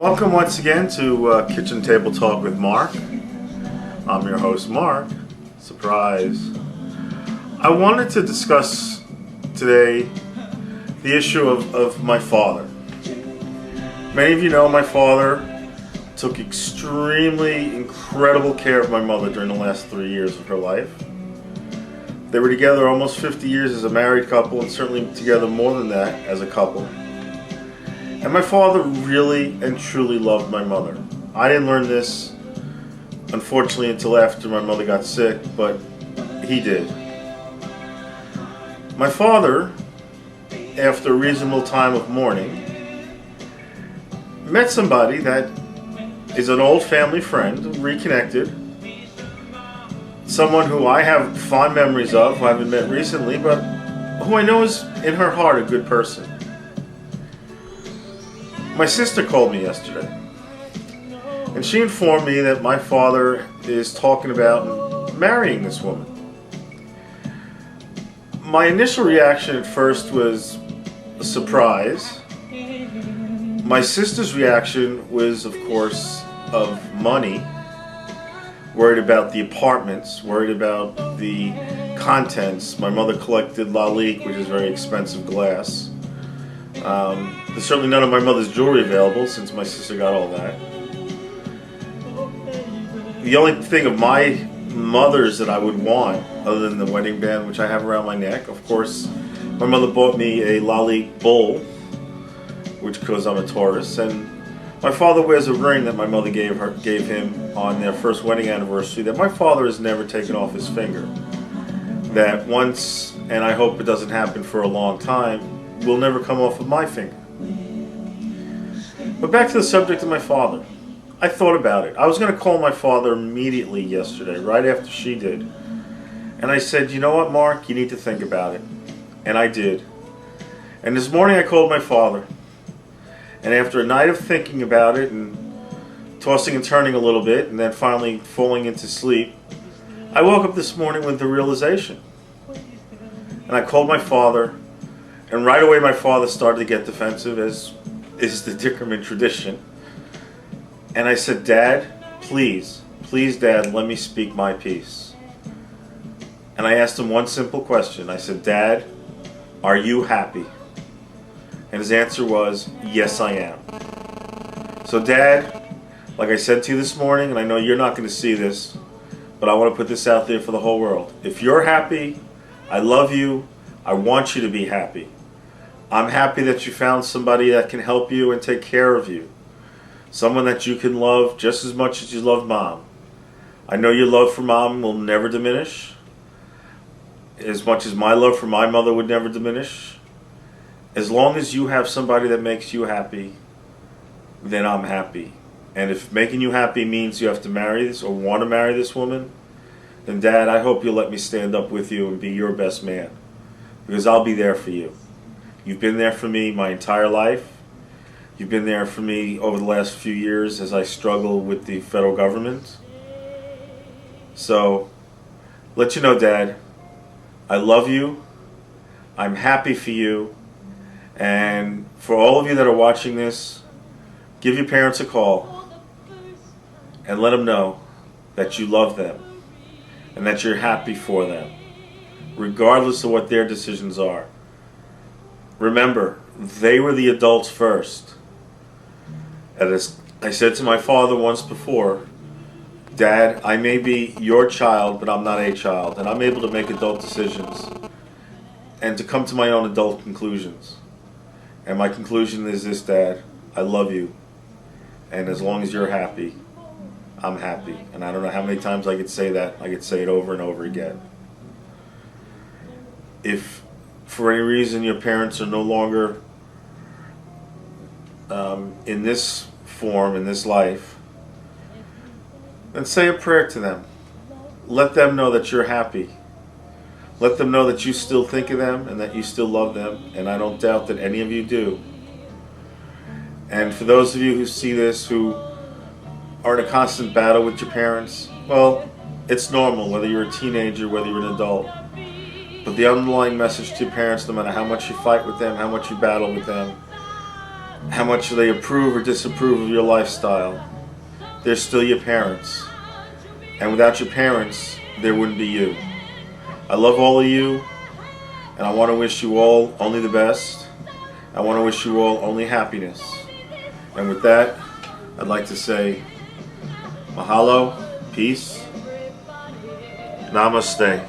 Welcome once again to Kitchen Table Talk with Mark. I'm your host, Mark. Surprise. I wanted to discuss today the issue of my father. Many of you know my father took extremely incredible care of my mother during the last 3 years of her life. They were together almost 50 years as a married couple, and certainly together more than that as a couple. And my father really and truly loved my mother. I didn't learn this, unfortunately, until after my mother got sick, but he did. My father, after a reasonable time of mourning, met somebody that is an old family friend, reconnected, someone who I have fond memories of, who I haven't met recently, but who I know is in her heart a good person. My sister called me yesterday, and she informed me that my father is talking about marrying this woman. My initial reaction at first was a surprise. My sister's reaction was, of course, of money, worried about the apartments, worried about the contents. My mother collected Lalique, which is very expensive glass. There's certainly none of my mother's jewelry available since my sister got all that. The only thing of my mother's that I would want, other than the wedding band which I have around my neck, of course, my mother bought me a Lalique bowl, which because I'm a Taurus, and my father wears a ring that my mother gave him on their first wedding anniversary that my father has never taken off his finger. That once, and I hope it doesn't happen for a long time, will never come off of my finger. But back to the subject of my father. I thought about it. I was going to call my father immediately yesterday, right after she did. And I said, you know what, Mark, you need to think about it. And I did. And this morning I called my father. And after a night of thinking about it and tossing and turning a little bit and then finally falling into sleep, I woke up this morning with the realization. And I called my father. And right away my father started to get defensive, as is the Dickerman tradition. And I said, Dad, please, Dad, let me speak my piece. And I asked him one simple question. I said, Dad, are you happy? And his answer was, yes, I am. So Dad, like I said to you this morning, and I know you're not going to see this, but I want to put this out there for the whole world. If you're happy, I love you, I want you to be happy. I'm happy that you found somebody that can help you and take care of you. Someone that you can love just as much as you love Mom. I know your love for Mom will never diminish, as much as my love for my mother would never diminish. As long as you have somebody that makes you happy, then I'm happy. And if making you happy means you have to marry this or want to marry this woman, then Dad, I hope you'll let me stand up with you and be your best man. Because I'll be there for you. You've been there for me my entire life. You've been there for me over the last few years as I struggle with the federal government. So, let you know, Dad, I love you. I'm happy for you. And for all of you that are watching this, give your parents a call and let them know that you love them and that you're happy for them, regardless of what their decisions are. Remember, they were the adults first. And as I said to my father once before, Dad, I may be your child, but I'm not a child, and I'm able to make adult decisions and to come to my own adult conclusions. And my conclusion is this, Dad, I love you, and as long as you're happy, I'm happy. And I don't know how many times I could say that. I could say it over and over again. If for any reason your parents are no longer in this form, in this life, then say a prayer to them. Let them know that you're happy. Let them know that you still think of them and that you still love them, and I don't doubt that any of you do. And for those of you who see this, who are in a constant battle with your parents, well, it's normal, whether you're a teenager, whether you're an adult. But the underlying message to your parents, no matter how much you fight with them, how much you battle with them, how much they approve or disapprove of your lifestyle, they're still your parents. And without your parents, there wouldn't be you. I love all of you, and I want to wish you all only the best. I want to wish you all only happiness. And with that, I'd like to say mahalo, peace, namaste.